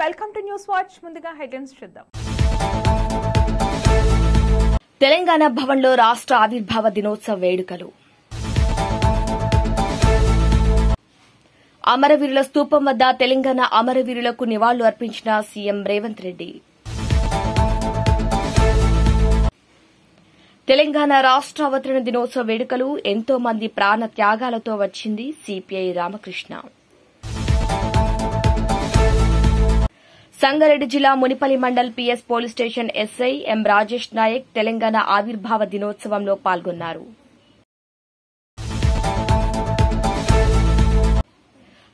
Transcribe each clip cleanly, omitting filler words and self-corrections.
Welcome to news watch. ముందుగా headlines చూద్దాం. తెలంగాణ భవన్లో రాష్ట్ర ఆవిర్భావ దినోత్సవ వేడుకలు. అమరవీరుల స్తూపం వద్ద తెలంగాణ అమరవీరులకు నివాళులు అర్పించిన సీఎం రేవంత్ రెడ్డి. తెలంగాణ రాష్ట్ర అవతరణ దినోత్సవ వేడుకలు. ఎంతో మంది ప్రాణ త్యాగాలతో వచ్చింది సిపిఐ రామకృష్ణ. సంగారెడ్డి జిల్లా Munipalli mandal PS police station SI M Rajesh Nayak Telangana ఆవిర్భావ దినోత్సవంలో పాల్గొన్నారు.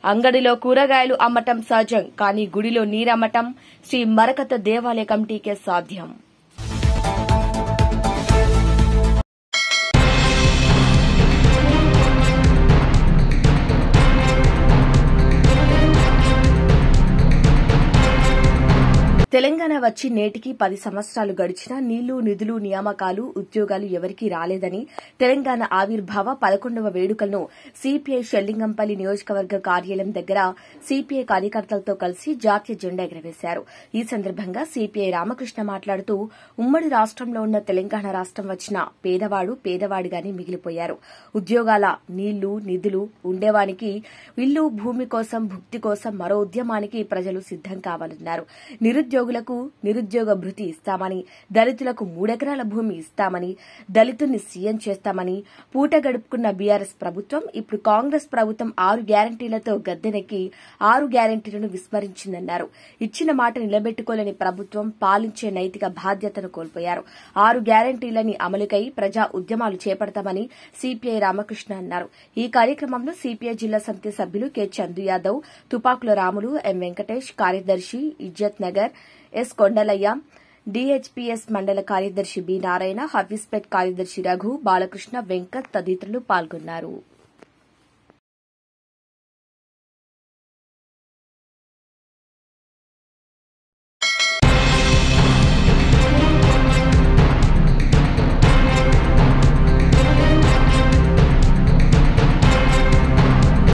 అంగడిలో కూరగాయలు అమ్మటం సహజం, కానీ గుడిలో నీరమ్మటం శ్రీ మరకత దేవాలయ కమిటీకే సాధ్యం. తెలంగాణ వచ్చి నేటికి 10 సంవత్సరాలు గడిచినా నీళ్లు, నిధులు, నియామకాలు, ఉద్యోగాలు ఎవరికీ రాలేదని తెలంగాణ ఆవిర్భావ 11వ వేడుకలను సిపిఐ షెల్లింగంపల్లి నియోజకవర్గ కార్యాలయం దగ్గర సిపిఐ కార్యకర్తలతో కలిసి జాతీయ జెండా ఎగురవేశారు. ఈ సందర్భంగా సిపిఐ రామకృష్ణ మాట్లాడుతూ ఉమ్మడి రాష్టంలో ఉన్న తెలంగాణ రాష్టం వచ్చిన పేదవాడిగానే మిగిలిపోయారు. ఉద్యోగాల, నీళ్లు, నిధులు ఉండేవానికి ఇల్లు, భూమి కోసం, భుక్తి కోసం మరో ఉద్యమానికి ప్రజలు సిద్దం కావాలన్నారు. నిరుద్యోగులకు నిరుద్యోగ భృతి ఇస్తామని, దళితులకు 3 ఎకరాల భూమి ఇస్తామని, దళితుల్ని సీఎం చేస్తామని పూట గడుపుకున్న బీఆర్ఎస్ ప్రభుత్వం ఇప్పుడు కాంగ్రెస్ ప్రభుత్వం 6 గ్యారంటీలతో గద్దెనెక్కి 6 గ్యారంటీలను విస్మరించిందన్నారు. ఇచ్చిన మాట నిలబెట్టుకోలేని ప్రభుత్వం పాలించే నైతిక బాధ్యతను కోల్పోయారు. 6 గ్యారంటీలని అమలుకై ప్రజా ఉద్యమాలు చేపడతామని సిపిఐ రామకృష్ణ అన్నారు. ఈ కార్యక్రమంలో సిపిఐ జిల్లా సమితి సభ్యులు కె చందు యాదవ్, తుపాకుల రాములు, ఎం వెంకటేష్, కార్యదర్శి ఇజ్జత్ నగర్ ఎస్ కొండలయ్య, డిహెచ్పీఎస్ మండల కార్యదర్శి బి నారాయణ, హఫీజ్పేట్ కార్యదర్శి రఘు, బాలకృష్ణ, వెంకట్ తదితరులు పాల్గొన్నారు.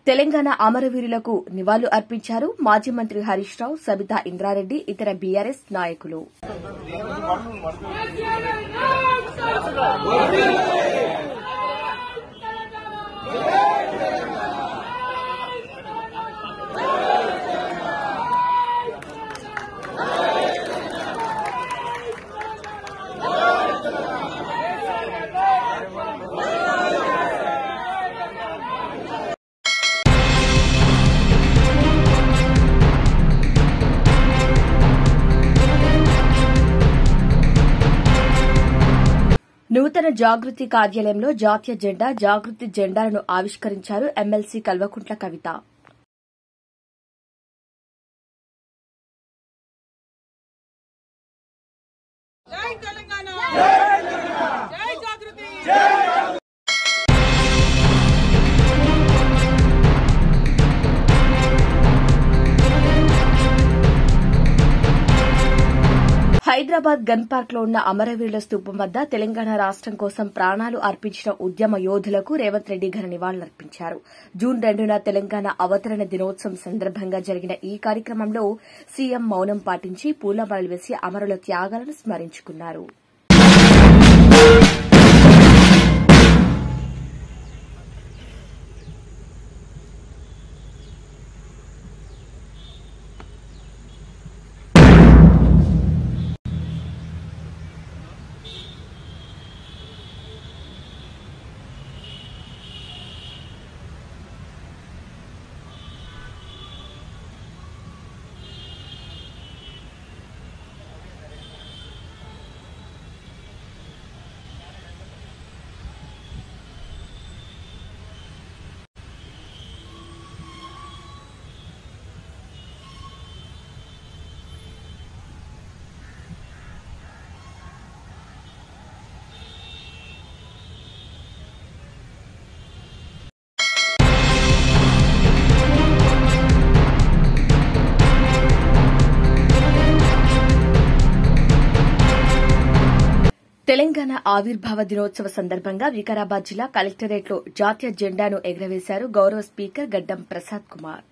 తెలంగాణ అమరవీరులకు నివాళులు అర్పించారు మాజీ మంత్రి హరీష్ రావు, సబితా ఇంద్రారెడ్డి, ఇతర బీఆర్ఎస్ నాయకులు. నూతన జాగృతి కార్యాలయంలో జాతీయ జెండా, జాగృతి జెండాలను ఆవిష్కరించారు ఎమ్మెల్సీ కల్వకుంట్ల కవిత. జై తెలంగాణ, జై జాగృతి. హైదరాబాద్ గన్ పార్క్ లో ఉన్న అమరవీరుల స్తూపం వద్ద తెలంగాణ రాష్టం కోసం ప్రాణాలు అర్పించిన ఉద్యమ యోధులకు రేవంత్ రెడ్డి ఘన నివాళులర్పించారు. జూన్ 2న తెలంగాణ అవతరణ దినోత్సవం సందర్భంగా జరిగిన ఈ కార్యక్రమంలో సీఎం మౌనం పాటించి పూలమాలలు వేసి అమరుల త్యాగాలను స్మరించుకున్నారు. తెలంగాణ ఆవిర్భావ దినోత్సవ సందర్భంగా వికారాబాద్ జిల్లా కలెక్టరేట్లో జాతీయ జెండాను ఎగురవేశారు గౌరవ స్పీకర్ గడ్డం ప్రసాద్ కుమార్.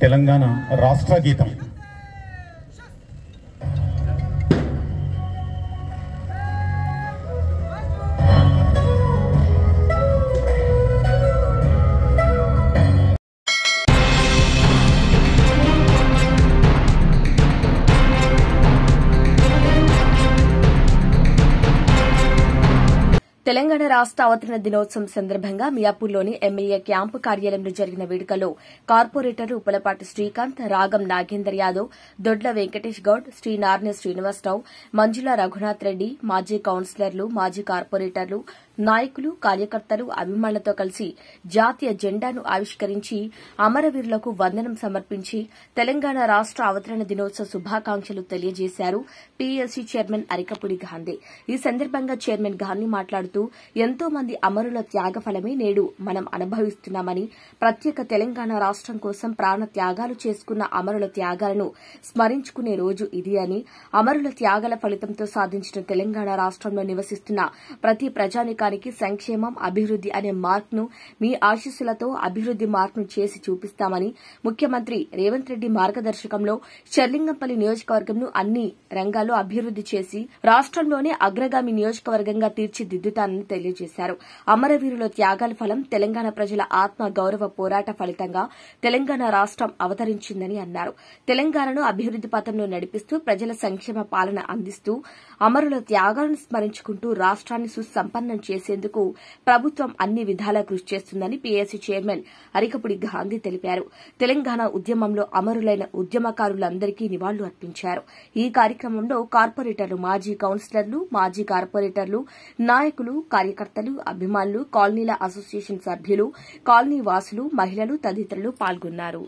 తెలంగాణ రాష్ట్ర గీతం. తెలంగాణ రాష్ట అవతరణ దినోత్సవం సందర్భంగా మియాపూర్లోని ఎమ్మెల్యే క్యాంపు కార్యాలయంలో జరిగిన వేడుకలో కార్పొరేటర్లు ఉప్పలపాటి శ్రీకాంత్, రాగం నాగేందర్ యాదవ్, దొడ్ల వెంకటేష్ గౌడ్, శ్రీ నార్నె శ్రీనివాసరావు, మంజుల రఘునాథ్ రెడ్డి, మాజీ కౌన్సిలర్లు, మాజీ కార్పొరేటర్లు, నాయకులు, కార్యకర్తలు, అభిమానులతో కలిసి జాతీయ జెండాను ఆవిష్కరించి అమరవీరులకు వందనం సమర్పించి తెలంగాణ రాష్ట అవతరణ దినోత్సవ శుభాకాంక్షలు తెలియజేశారు పీఎస్సీ చైర్మన్ అరికపుడి గాంధీ. ఈ సందర్భంగా చైర్మన్ గాంధీ మాట్లాడుతూ ఎంతో మంది అమరుల త్యాగ ఫలమే నేడు మనం అనుభవిస్తున్నామని, ప్రత్యేక తెలంగాణ రాష్టం కోసం ప్రాణ త్యాగాలు చేసుకున్న అమరుల త్యాగాలను స్మరించుకునే రోజు ఇది అని, అమరుల త్యాగాల ఫలితంతో సాధించిన తెలంగాణ రాష్టంలో నివసిస్తున్న ప్రతి ప్రజానికానికి సంక్షేమం, అభివృద్ది అనే మార్క్ను మీ ఆశీస్సులతో అభివృద్ది మార్క్ను చేసి చూపిస్తామని, ముఖ్యమంత్రి రేవంత్ రెడ్డి మార్గదర్శకంలో షర్లింగంపల్లి నియోజకవర్గంను అన్ని రంగాల్లో అభివృద్ది చేసి రాష్టంలోనే అగ్రగామి నియోజకవర్గంగా తీర్చిదిద్దుతానని తెలియజేశారు. అమరవీరుల త్యాగాల ఫలం తెలంగాణ ప్రజల ఆత్మ గౌరవ పోరాట ఫలితంగా తెలంగాణ రాష్టం అవతరించిందని అన్నారు. తెలంగాణను అభివృద్ది పథంలో నడిపిస్తూ ప్రజల సంక్షేమ పాలన అందిస్తూ అమరుల త్యాగాలను స్మరించుకుంటూ రాష్ట్రాన్ని సుసంపన్నం చేసేందుకు ప్రభుత్వం అన్ని విధాలా కృషి చేస్తుందని పీఎస్సీ చైర్మన్ అరికపుడి గాంధీ తెలిపారు. తెలంగాణ ఉద్యమంలో అమరులైన ఉద్యమకారులందరికీ నివాళులు అర్పించారు. ఈ కార్యక్రమంలో కార్పొరేటర్లు, మాజీ కౌన్సిలర్లు, మాజీ కార్పొరేటర్లు, నాయకులు, కార్యకర్తలు, అభిమానులు, కాలనీల అసోసియేషన్ సభ్యులు, కాలనీ వాసులు, మహిళలు తదితరులు పాల్గొన్నారు.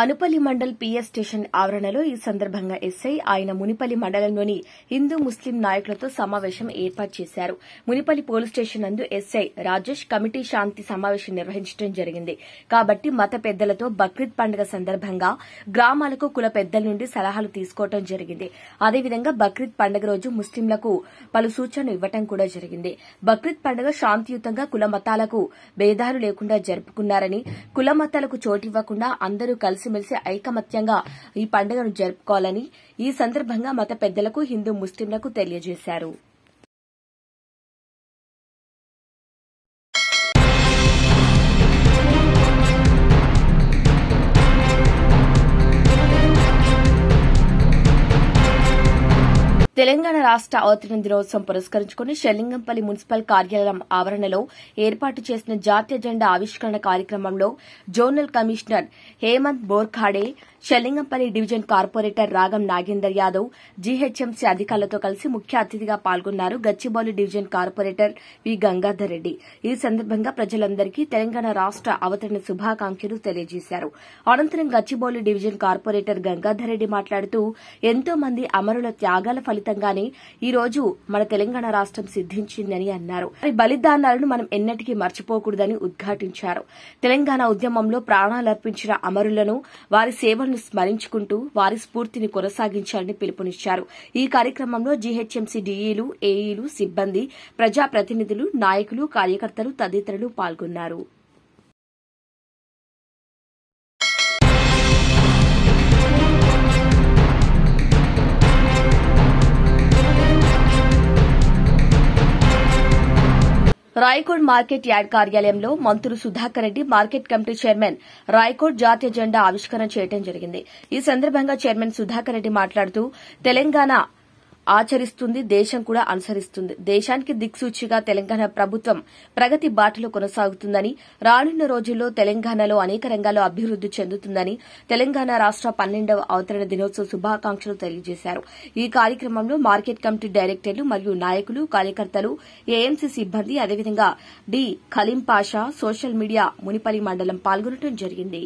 అనుపల్లి మండల్ పీఎస్ స్టేషన్ ఆవరణలో ఈ సందర్భంగా ఎస్ఐ ఆయన మునిపల్లి మండలంలోని హిందూ ముస్లిం నాయకులతో సమావేశం ఏర్పాటు చేశారు. మునిపల్లి పోలీస్ స్టేషన్ నందు ఎస్ఐ రాజేష్ కమిటీ శాంతి సమావేశం నిర్వహించడం జరిగింది. కాబట్టి మత పెద్దలతో బక్రీద్ పండుగ సందర్భంగా గ్రామాలకు కుల పెద్దల నుండి సలహాలు తీసుకోవడం జరిగింది. అదేవిధంగా బక్రీద్ పండుగ రోజు ముస్లింలకు పలు సూచనలు ఇవ్వడం కూడా జరిగింది. బక్రీద్ పండుగ శాంతియుతంగా కుల మతాలకు భేదాలు లేకుండా జరుపుకున్నారని, కుల మతాలకు చోటివ్వకుండా అందరూ కలిసిమెలిసి ఐకమత్యంగా ఈ పండుగను జరుపుకోవాలని ఈ సందర్భంగా మత పెద్దలకు, హిందూ ముస్లింలకు తెలియజేశారు. తెలంగాణ రాష్ట అవతరణ దినోత్సవం పురస్కరించుకుని షెల్లింగంపల్లి మున్సిపల్ కార్యాలయం ఆవరణలో ఏర్పాటు చేసిన జాతీయ జెండా ఆవిష్కరణ కార్యక్రమంలో zonal commissioner Hemant Borkhade, Serilingampally division corporator Ragam Nagender Yadav, GHMC అధికారులతో కలిసి ముఖ్య అతిథిగా పాల్గొన్నారు Gachibowli division corporator V Gangadhar Reddy. ఈ సందర్భంగా ప్రజలందరికీ తెలంగాణ రాష్ట అవతరణ శుభాకాంక్షలు తెలియజేశారు. అనంతరం గచ్చిబౌలి డివిజన్ కార్పొరేటర్ గంగాధర్ రెడ్డి మాట్లాడుతూ ఎంతో మంది అమరుల త్యాగాల ఫలితంగానే ఈ రోజు మన తెలంగాణ రాష్టం సిద్దించిందని అన్నారు. బలిదానాలను మనం ఎన్నటికీ మర్చిపోకూడదని ఉద్ఘాటించారు. తెలంగాణ ఉద్యమంలో ప్రాణాలర్పించిన అమరులను, వారి సేవలను స్మరించుకుంటూ వారి స్ఫూర్తిని కొనసాగించాలని పిలుపునిచ్చారు. ఈ కార్యక్రమంలో జీహెచ్ఎంసీ డీఈలు, ఏఈలు, సిబ్బంది, ప్రజాప్రతినిధులు, నాయకులు, కార్యకర్తలు తదితరులు పాల్గొన్నారు. రాయకోట్ మార్కెట్ యార్డ్ కార్యాలయంలో మంత్రులు Sudhakar Reddy, market committee chairman Rayakot జాతీయ జెండా ఆవిష్కరణ చేయడం జరిగింది. ఈ సందర్భంగా చైర్మన్ సుధాకర్ రెడ్డి మాట్లాడుతూ తెలంగాణ ఆచరిస్తుంది, దేశం కూడా అనుసరిస్తుంది. దేశానికి దిక్సూచిగా తెలంగాణ ప్రభుత్వం ప్రగతి బాటలో కొనసాగుతుందని, రానున్న రోజుల్లో తెలంగాణలో అనేక రంగాల్లో అభివృద్ది చెందుతుందని తెలంగాణ రాష్ట 12వ అవతరణ దినోత్సవ శుభాకాంక్షలు తెలియజేశారు. ఈ కార్యక్రమంలో మార్కెట్ కమిటీ డైరెక్టర్లు మరియు నాయకులు, కార్యకర్తలు, ఏఎంసీ సిబ్బంది, అదేవిధంగా D Khaleem Pasha, social media Munipalli మండలం పాల్గొనడం జరిగింది.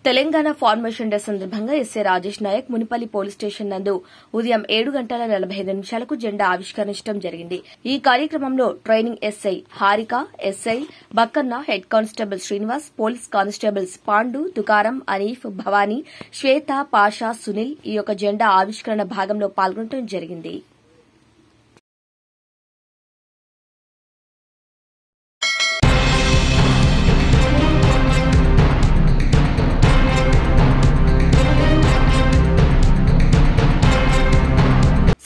తెలంగాణ ఫార్మేషన్ డే సందర్భంగా SI Rajesh Naik Munipalli police station నందు ఉదయం 7:45 జెండా ఆవిష్కరించడం జరిగింది. ఈ కార్యక్రమంలో training SI Harika, SI Bakkanna, head constable Srinivas, police constables Pandu, Tukaram, Haneef, Bhavani, Shweta, Pasha, Sunil ఈ యొక్క జెండా ఆవిష్కరణ భాగంలో పాల్గొనడం జరిగింది.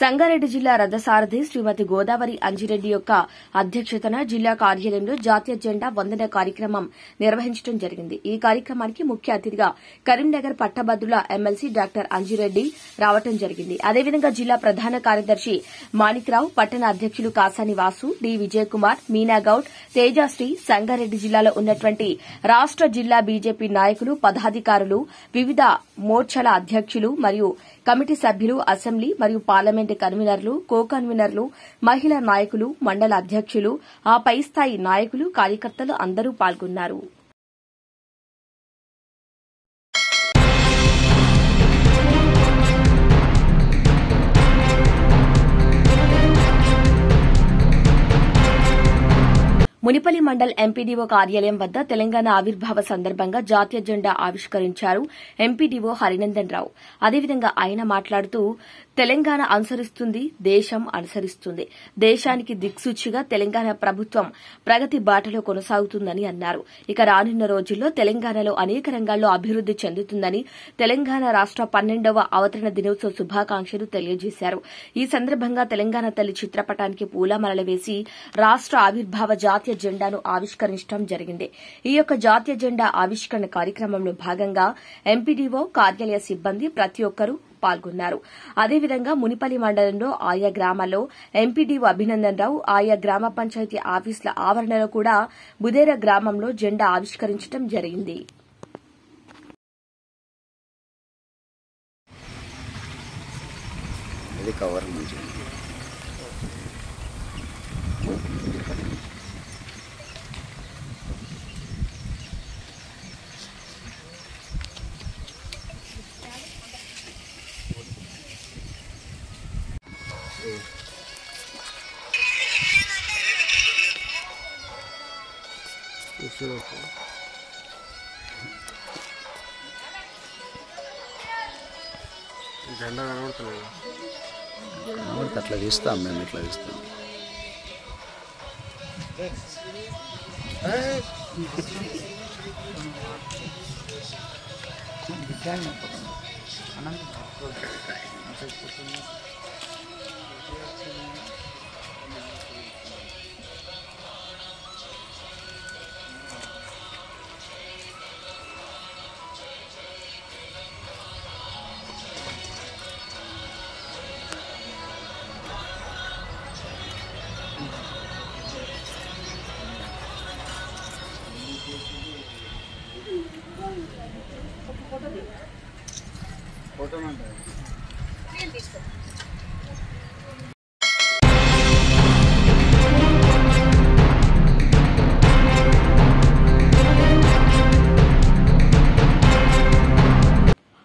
సంగారెడ్డి జిల్లా రథసారథి శ్రీమతి గోదావరి అంజిరెడ్డి యొక్క అధ్యక్షతన జిల్లా కార్యాలయంలో జాతీయ జెండా వందన కార్యక్రమం నిర్వహించడం జరిగింది. ఈ కార్యక్రమానికి ముఖ్య అతిథిగా కరీంనగర్ పట్టభద్రుల ఎమ్మెల్సీ డాక్టర్ అంజిరెడ్డి రావడం జరిగింది. అదేవిధంగా జిల్లా ప్రధాన కార్యదర్శి మాణిక్రావు, పట్టణ అధ్యకులు కాసాని వాసు, డి విజయకుమార్, మీనాగౌడ్, తేజశ్రీ, సంగారెడ్డి జిల్లాలో ఉన్నటువంటి రాష్ట జిల్లా బీజేపీ నాయకులు, పదాధికారులు, వివిధ మోర్చాల అధ్యకులు మరియు కమిటీ సభ్యులు, అసెంబ్లీ మరియు పార్లమెంటు కన్వీనర్లు, కో కన్వీనర్లు, మహిళా నాయకులు, మండల అధ్యకులు, ఆ పై స్థాయి నాయకులు, కార్యకర్తలు అందరూ పాల్గొన్నారు. మునిపల్లి మండల్ ఎంపీడీఓ కార్యాలయం వద్ద తెలంగాణ ఆవిర్భావ సందర్భంగా జాతీయ జెండా ఆవిష్కరించారు ఎంపీడీఓ హరినందన్ రావు. అదేవిధంగా ఆయన మాట్లాడుతూ తెలంగాణ అనుసరిస్తుంది, దేశం అనుసరిస్తుంది. దేశానికి దిక్సూచిగా తెలంగాణ ప్రభుత్వం ప్రగతి బాటలో కొనసాగుతుందని అన్నారు. ఇక రానున్న రోజుల్లో తెలంగాణలో అనేక రంగాల్లో అభివృద్ది చెందుతుందని తెలంగాణ రాష్ట 12వ అవతరణ దినోత్సవ శుభాకాంక్షలు తెలియజేశారు. ఈ సందర్భంగా తెలంగాణ తల్లి చిత్రపటానికి పూలమాలలు వేసి రాష్ట ఆవిర్భావ జాతీయ జెండాను ఆవిష్కరించడం జరిగింది. ఈ యొక్క జాతీయ జెండా ఆవిష్కరణ కార్యక్రమంలో భాగంగా ఎంపీడీఓ కార్యాలయ సిబ్బంది ప్రతి ఒక్కరూ పాల్గొన్నారు. అదేవిధంగా మునిపల్లి మండలంలో ఆయా గ్రామాల్లో ఎంపీడీఓ అభినందన్ రావు ఆయా గ్రామ పంచాయతీ ఆఫీసుల ఆవరణలో కూడా బుదేర గ్రామంలో జెండా ఆవిష్కరించడం జరిగింది. జెండా కనబడుతుంది, అట్లా తీస్తాం మేము, ఇట్లా తీస్తాం.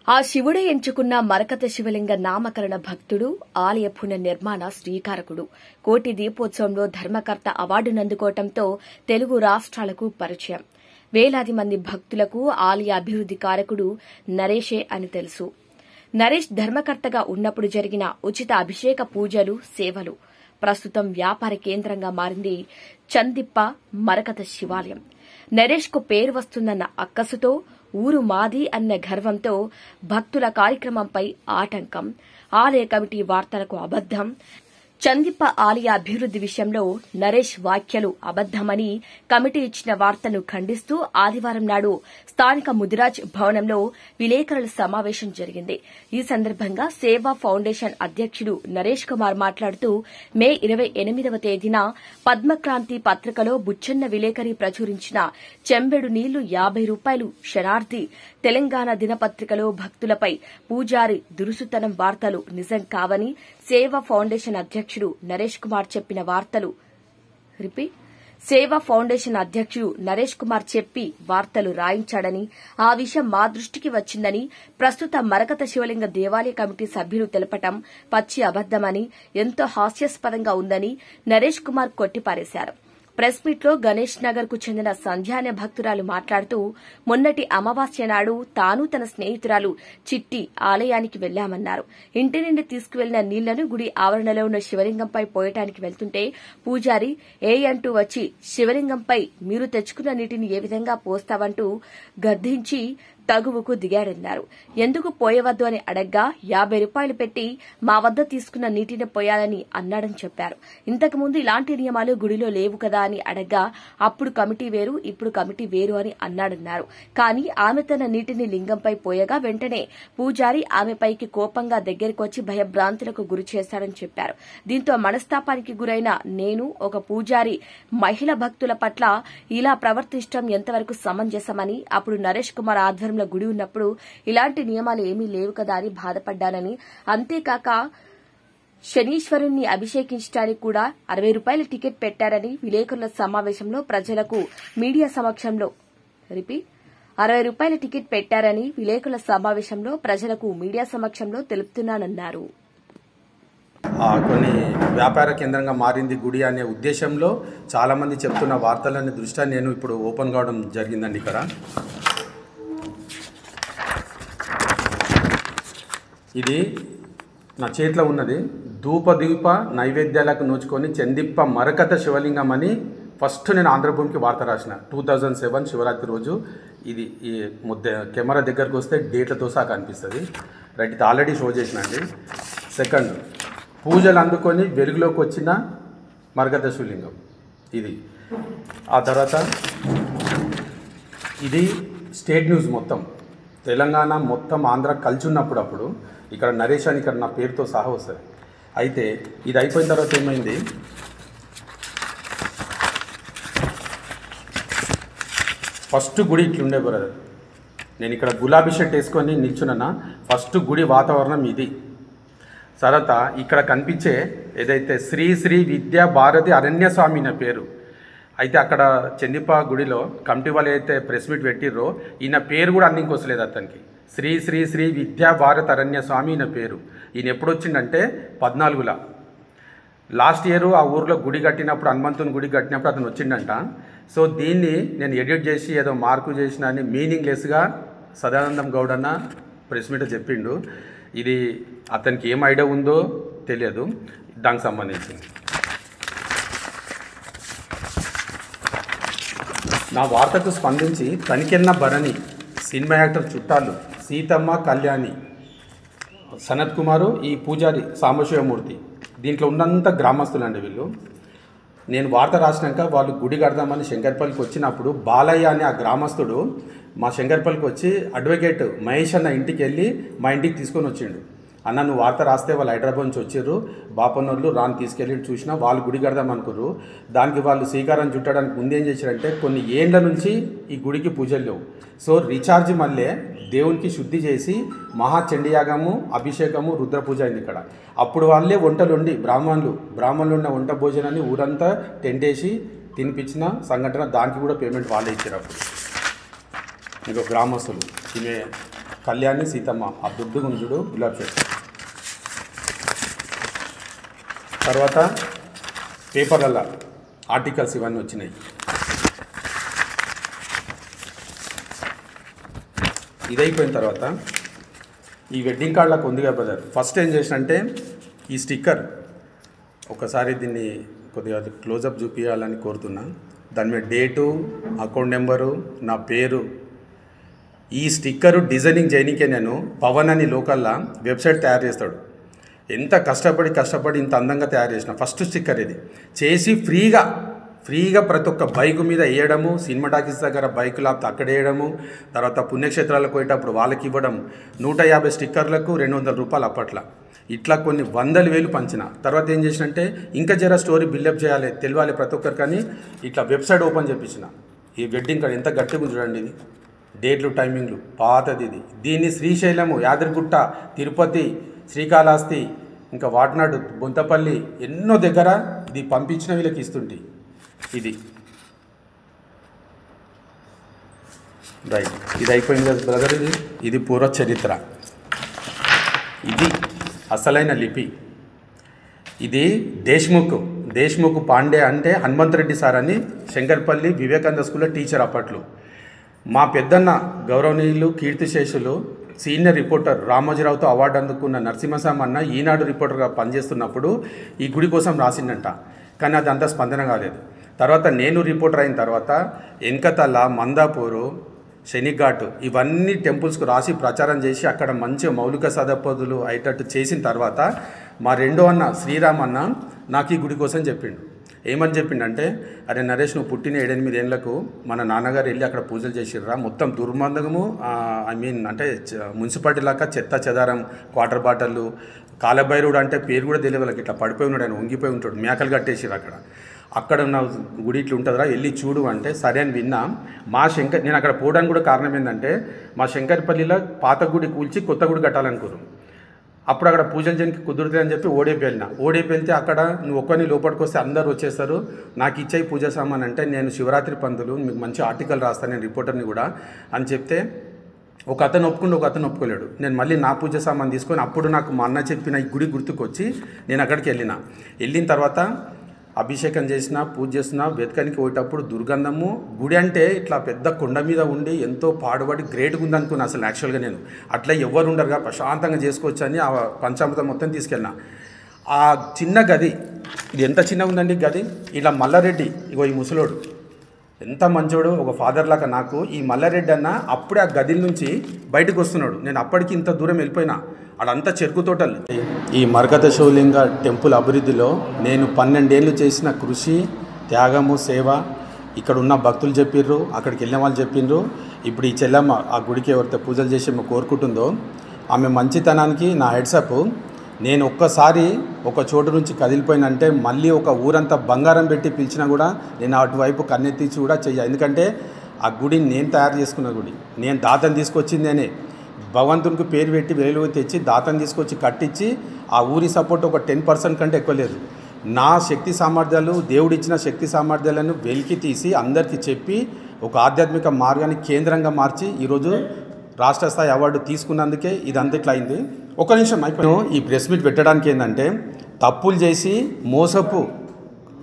ఆ శివుడే ఎంచుకున్న మరకత శివలింగ నామకరణ భక్తుడు, ఆలయ పునర్నిర్మాణ శ్రీకారకుడు. కోటి దీపోత్సవంలో ధర్మకర్త అవార్డునందుకోవడంతో తెలుగు రాష్ట్రాలకు పరిచయం. వేలాది మంది భక్తులకు ఆలయ అభివృద్ది కారకుడు నరేషే అని తెలుసు. నరేష్ ధర్మకర్తగా ఉన్నప్పుడు జరిగిన ఉచిత అభిషేక పూజలు, సేవలు. ప్రస్తుతం వ్యాపార కేంద్రంగా మారింది చందిప్ప మరకత శివాలయం. నరేష్ కు పేరు వస్తుందన్న అక్కసుతో, ఊరు మాది అన్న గర్వంతో భక్తుల కార్యక్రమంపై ఆటంకం, ఆలయ కమిటీ వార్తలకు అబద్దం. చందిప్ప ఆలయ అభివృద్ది విషయంలో నరేష్ వ్యాఖ్యలు అబద్దమని కమిటీ ఇచ్చిన వార్తను ఖండిస్తూ ఆదివారం నాడు స్థానిక ముదిరాజ్ భవనంలో విలేకరుల సమావేశం జరిగింది. ఈ సందర్భంగా సేవా ఫౌండేషన్ అధ్యకుడు నరేష్ కుమార్ మాట్లాడుతూ మే 28వ తేదీన పద్మక్రాంతి పత్రికలో బుచ్చన్న విలేకరి ప్రచురించిన చెంబెడు నీళ్లు 50 రూపాయలు శనార్థి తెలంగాణ దినపత్రికలో భక్తులపై పూజారి దురుసుతనం వార్తలు నిజం కావని సేవా ఫౌండేషన్ అధ్యకుడు నరేష్ కుమార్ చెప్పిన వార్తలు సేవా ఫౌండేషన్ అధ్యక్షుడు నరేష్ కుమార్ చెప్పి వార్తలు రాయించాడని, ఆ విషయం మా దృష్టికి వచ్చిందని, ప్రస్తుత మరకత శివలింగ దేవాలయ కమిటీ సభ్యులు తెలపటం పచ్చి అబద్దమని, ఎంతో హాస్యాస్పదంగా ఉందని నరేష్ కుమార్ కొట్టిపారేశారు. ప్రెస్ మీట్లో గణేష్ నగర్ కు చెందిన సంధ్య అనే భక్తురాలు మాట్లాడుతూ, మొన్నటి అమావాస్య నాడు తాను తన స్నేహితురాలు చిట్టి ఆలయానికి వెళ్లామన్నారు. ఇంటి నుండి తీసుకువెళ్లిన నీళ్లను గుడి ఆవరణలో ఉన్న శివలింగంపై పోయటానికి వెళ్తుంటే పూజారి అంటూ వచ్చి శివలింగంపై మీరు తెచ్చుకున్న నీటిని ఏ విధంగా పోస్తావంటూ గద్దించి తగువుకు దిగాడన్నారు. ఎందుకు పోయవద్దు అని అడగ్గా 50 రూపాయలు పెట్టి మా వద్ద తీసుకున్న నీటిని పోయాలని అన్నాడని చెప్పారు. ఇంతకుముందు ఇలాంటి నియమాలు గుడిలో లేవు కదా అని అడగ్గా అప్పుడు కమిటీ వేరు, ఇప్పుడు కమిటీ వేరు అని అన్నాడన్నారు. కానీ ఆమె తన నీటిని లింగంపై పోయగా వెంటనే పూజారి ఆమెపైకి కోపంగా దగ్గరికి వచ్చి భయభ్రాంతులకు గురి చేశాడని చెప్పారు. దీంతో మనస్తాపానికి గురైన నేను, ఒక పూజారి మహిళా భక్తుల పట్ల ఇలా ప్రవర్తించడం ఎంతవరకు సమంజసమని, అప్పుడు నరేష్ కుమార్ ఆధ్వర్యంలో గుడి ఉన్నప్పుడు ఇలాంటి నియమాలు ఏమీ లేవు కదా అని బాధపడ్డానని, అంతేకాక శనీశ్వరుణ్ణి అభిషేకించడానికి కూడా 60 రూపాయల టికెట్ పెట్టారని విలేకరుల సమావేశంలో ప్రజలకు మీడియా సమక్షంలో 60 రూపాయల టికెట్ పెట్టారని విలేకరుల సమావేశంలో ప్రజలకు మీడియా సమక్షంలో తెలుపుతున్నానన్నారు. కొన్ని వ్యాపార కేంద్రంగా మారింది గుడి అనే ఉద్దేశంలో చాలామంది చెప్తున్న వార్తలని దృష్ట్యా నేను ఇప్పుడు ఓపెన్ కావడం జరిగిందండి. ఇక్కడ ఇది నా చేతిలో ఉన్నది ధూపదీప నైవేద్యాలకు నోచుకొని చందిప్ప మరకత శివలింగం అని ఫస్ట్ నేను ఆంధ్రభూమికి వార్త రాసిన 2007 శివరాత్రి రోజు. ఇది ఈ కెమెరా దగ్గరకు వస్తే డేట్లతో సహా కనిపిస్తుంది. రైట్, ఇది ఆల్రెడీ షో చేసినండి. సెకండ్, పూజలు అందుకొని వెలుగులోకి వచ్చిన మరకత శివలింగం ఇది. ఆ తర్వాత ఇది స్టేట్ న్యూస్ మొత్తం తెలంగాణ మొత్తం ఆంధ్ర కలిసి ఉన్నప్పుడు అప్పుడు ఇక్కడ నరేష్ అని ఇక్కడ నా పేరుతో సహా వస్తుంది. అయితే ఇది అయిపోయిన తర్వాత ఏమైంది, ఫస్ట్ గుడి ఇట్లుండే బ్రదర్. నేను ఇక్కడ గులాబీ షర్ట్ వేసుకొని నిల్చున్నా. ఫస్ట్ గుడి వాతావరణం ఇది. తర్వాత ఇక్కడ కనిపించే ఏదైతే శ్రీ శ్రీ విద్యా భారతి అరణ్యస్వామి నా పేరు. అయితే అక్కడ చందిప్ప గుడిలో కమిటీ వాళ్ళు అయితే ప్రెస్ మీట్ పెట్టిర్రో ఈయన పేరు కూడా అన్నింకి వస్తలేదు అతనికి. శ్రీ శ్రీ శ్రీ విద్యా భారత అరణ్య స్వామి ఈయన పేరు. ఈయన ఎప్పుడు వచ్చిందంటే 14లో లాస్ట్ ఇయర్ ఆ ఊర్లో గుడి కట్టినప్పుడు, హనుమంతుని గుడి కట్టినప్పుడు అతను వచ్చిండంట. సో దీన్ని నేను ఎడిట్ చేసి ఏదో మార్కు చేసిన అని మీనింగ్లెస్గా సదానందం గౌడ్ అన్న ప్రెస్ మీట్ చెప్పిండు. ఇది అతనికి ఏం ఐడియా ఉందో తెలియదు దానికి సంబంధించింది. నా వార్తకు స్పందించి తనికెన్న భరణి, సినిమా యాక్టర్ చుట్టాలు, సీతమ్మ, కళ్యాణి, సనత్ కుమారు, ఈ పూజారి సాంబశివమూర్తి, దీంట్లో ఉన్నంత గ్రామస్తులండి వీళ్ళు. నేను వార్త రాసినాక వాళ్ళు గుడి కడదామని శంకర్పల్లికి వచ్చినప్పుడు బాలయ్య అనే ఆ గ్రామస్తుడు మా శంకర్పల్లికి వచ్చి అడ్వకేట్ మహేష్ అన్న ఇంటికి వెళ్ళి మా ఇంటికి తీసుకొని వచ్చిండు. అన్న నువ్వు వార్త రాస్తే వాళ్ళు హైదరాబాద్ నుంచి వచ్చిర్రు, బాపన్నోళ్ళు రాని తీసుకెళ్ళి చూసినా వాళ్ళు గుడి కడదాం అనుకుర్రు. దానికి వాళ్ళు శ్రీకారం చుట్టడానికి ముందేం చేశారంటే కొన్ని ఏండ్ల నుంచి ఈ గుడికి పూజలు లేవు. సో రీఛార్జ్ మళ్ళీ దేవునికి శుద్ధి చేసి మహాచండీయాగము, అభిషేకము, రుద్ర పూజ అయింది ఇక్కడ. అప్పుడు వాళ్ళే వంటలు వండి బ్రాహ్మణులు ఉన్న వంట భోజనాన్ని ఊరంతా టెంట్ వేసి తినిపించిన సంఘటన. దానికి కూడా పేమెంట్ వాళ్ళే ఇచ్చారు. అప్పుడు ఇంకో గ్రామస్తులు ఈమె కళ్యాణి, సీతమ్మ, ఆ దుడ్డు గుంజుడు గులాబ్ చెట్టు. తర్వాత పేపర్లలో ఆర్టికల్స్ ఇవన్నీ వచ్చినాయి. ఇదైపోయిన తర్వాత ఈ వెడ్డింగ్ కార్డులకు ఉందిగా బ్రదర్, ఫస్ట్ ఏం చేసినంటే ఈ స్టిక్కర్ ఒకసారి దీన్ని కొద్దిగా క్లోజప్ చూపించాలని కోరుతున్నా. దాని మీద డేటు, అకౌంట్ నెంబరు, నా పేరు. ఈ స్టిక్కరు డిజైనింగ్ చేయనికే నేను పవన్ అని లోకల్లా వెబ్సైట్ తయారు చేస్తాడు. ఎంత కష్టపడి ఇంత అందంగా తయారు చేసిన ఫస్ట్ స్టిక్కర్ ఇది చేసి ఫ్రీగా ప్రతి ఒక్క బైకు మీద వేయడము, సినిమా టాకీస్ దగ్గర బైకు లాపితే అక్కడ వేయడము, తర్వాత పుణ్యక్షేత్రాలకు పోయేటప్పుడు వాళ్ళకి ఇవ్వడం. 150 స్టిక్కర్లకు 200 రూపాయలు అప్పట్లో. ఇట్లా కొన్ని 100,000 పంచిన. తర్వాత ఏం చేసినంటే ఇంకా జర స్టోరీ బిల్డప్ చేయాలి, తెలియాలి ప్రతి ఒక్కరికి అని ఇట్లా వెబ్సైట్ ఓపెన్ చేయించిన. ఈ వెడ్డింగ్ కార్డ్ ఎంత గట్టిగా చూడండి, ఇది డేట్లు, టైమింగ్లు, పాతది ఇది. దీన్ని శ్రీశైలము, యాదగిరిగుట్ట, తిరుపతి, శ్రీకాళహస్తి, ఇంకా వాటినాడు, బొంతపల్లి ఎన్నో దగ్గర ఇది పంపించిన వీళ్ళకి ఇస్తుంటే. ఇది రైట్, ఇది అయిపోయింది కదా బ్రదర్. ఇది పూర్వ చరిత్ర. ఇది అసలైన లిపి. ఇది దేశ్ముఖ్ పాండే అంటే హనుమంతరెడ్డి సార్ అని శంకర్పల్లి వివేకానంద స్కూల్లో టీచర్ అప్పట్లో. మా పెద్దన్న గౌరవనీయులు కీర్తిశేషులు సీనియర్ రిపోర్టర్ రామోజీరావుతో అవార్డు అందుకున్న నరసింహస్వామి అన్న ఈనాడు రిపోర్టర్గా పనిచేస్తున్నప్పుడు ఈ గుడి కోసం రాసిందంట. కానీ అది అంత స్పందన కాలేదు. తర్వాత నేను రిపోర్టర్ అయిన తర్వాత ఎన్కతల, మందాపూరు, శనిఘాట్ ఇవన్నీ టెంపుల్స్కు రాసి ప్రచారం చేసి అక్కడ మంచి మౌలిక సదుపాయాలు అయ్యేటట్టు చేసిన తర్వాత మా రెండో అన్న శ్రీరామ్ అన్న నాకు ఈ గుడి కోసం చెప్పిండు. ఏమని చెప్పిండంటే, అరే నరేష్, నువ్వు పుట్టిన 7-8 ఏళ్లకు మన నాన్నగారు వెళ్ళి అక్కడ పూజలు చేసిర్రా, మొత్తం దుర్మందము, అంటే మున్సిపాలిటీ లాగా చెత్త చెదారం, వాటర్ బాటిళ్ళు, కాలభైరుడు అంటే పేరు కూడా తెలియదు వాళ్ళకి, ఇట్లా పడిపోయి ఉన్నాడు, ఆయన వంగిపోయి ఉంటాడు, మేకలు కట్టేసిర్రు అక్కడ ఉన్న గుడి ఇట్లా ఉంటుందిరా, వెళ్ళి చూడు అంటే సరే అని విన్నా. నేను అక్కడ పోవడానికి కూడా కారణం ఏంటంటే, మా శంకర్పల్లిలో పాత గుడి కూల్చి కొత్త గుడి కట్టాలనుకున్నాం. అప్పుడు అక్కడ పూజలు చేయడానికి కుదురుతాయి అని చెప్పి ఓడేపి వెళ్తే అక్కడ నువ్వు ఒక్కరిని లోపలికి వస్తే అందరూ వచ్చేస్తారు, నాకు ఇచ్చాయి పూజ సామాన్ అంటే, నేను శివరాత్రి పంతులు, మీకు మంచి ఆర్టికల్ రాస్తాను, నేను రిపోర్టర్ని కూడా అని చెప్తే ఒక అతను ఒప్పుకుంటే ఒక అతను ఒప్పుకోలేడు. నేను మళ్ళీ నా పూజ సామాన్ తీసుకొని అప్పుడు నాకు మా అన్న చెప్పిన ఈ గుడి గుర్తుకొచ్చి నేను అక్కడికి వెళ్ళిన తర్వాత అభిషేకం చేసిన, పూజ చేసిన, వెతకానికి పోయేటప్పుడు దుర్గంధము, గుడి అంటే ఇట్లా పెద్ద కొండ మీద ఉండి ఎంతో పాడుబడి గ్రేట్గా ఉందనుకున్నా అసలు యాక్చువల్గా నేను. అట్లా ఎవరు ఉండరుగా ప్రశాంతంగా చేసుకోవచ్చు అని ఆ పంచామృతం మొత్తం తీసుకెళ్ళిన. ఆ చిన్న గది, ఇది ఎంత చిన్నగా ఉందండి గది. ఇలా మల్లారెడ్డి, ఇగో ఈ ముసలోడు ఎంత మంచోడు, ఒక ఫాదర్ లాగా నాకు. ఈ మల్లారెడ్డి అన్న అప్పుడే ఆ గది నుంచి బయటకు వస్తున్నాడు. నేను అప్పటికి ఇంత దూరం వెళ్ళిపోయినా, అడంతా చెరుకు తోటలు. ఈ మరకత శివలింగ టెంపుల్ అభివృద్ధిలో నేను 12 ఏళ్ళు చేసిన కృషి, త్యాగము, సేవ ఇక్కడ ఉన్న భక్తులు చెప్పిర్రు, అక్కడికి వెళ్ళిన వాళ్ళు చెప్పిండ్రు. ఇప్పుడు ఈ చెల్లమ్మ ఆ గుడికి ఎవరితో పూజలు చేసి కోరుకుంటుందో ఆమె మంచితనానికి నా హెడ్సప్. నేను ఒక్కసారి ఒక చోటు నుంచి కదిలిపోయినంటే మళ్ళీ ఒక ఊరంతా బంగారం పెట్టి పిలిచినా కూడా నేను అటువైపు కన్నెత్తించి కూడా చెయ్య. ఎందుకంటే ఆ గుడిని నేను తయారు చేసుకున్న గుడి, నేను దాతను తీసుకొచ్చింది నేనే. భగవంతునికి పేరు పెట్టి వేలు తెచ్చి దాతను తీసుకొచ్చి కట్టించి ఆ ఊరి సపోర్ట్ ఒక 10% కంటే ఎక్కువ లేదు. నా శక్తి సామర్థ్యాలు, దేవుడిచ్చిన శక్తి సామర్థ్యాలను వెలికి తీసి అందరికీ చెప్పి ఒక ఆధ్యాత్మిక మార్గాన్ని కేంద్రంగా మార్చి ఈరోజు రాష్ట్ర స్థాయి అవార్డు తీసుకున్నందుకే ఇదంతా ఇట్లా అయింది. ఒక నిమిషం అయిపోయాను. ఈ ప్రెస్ మీట్ పెట్టడానికి ఏంటంటే, తప్పులు చేసి మోసపు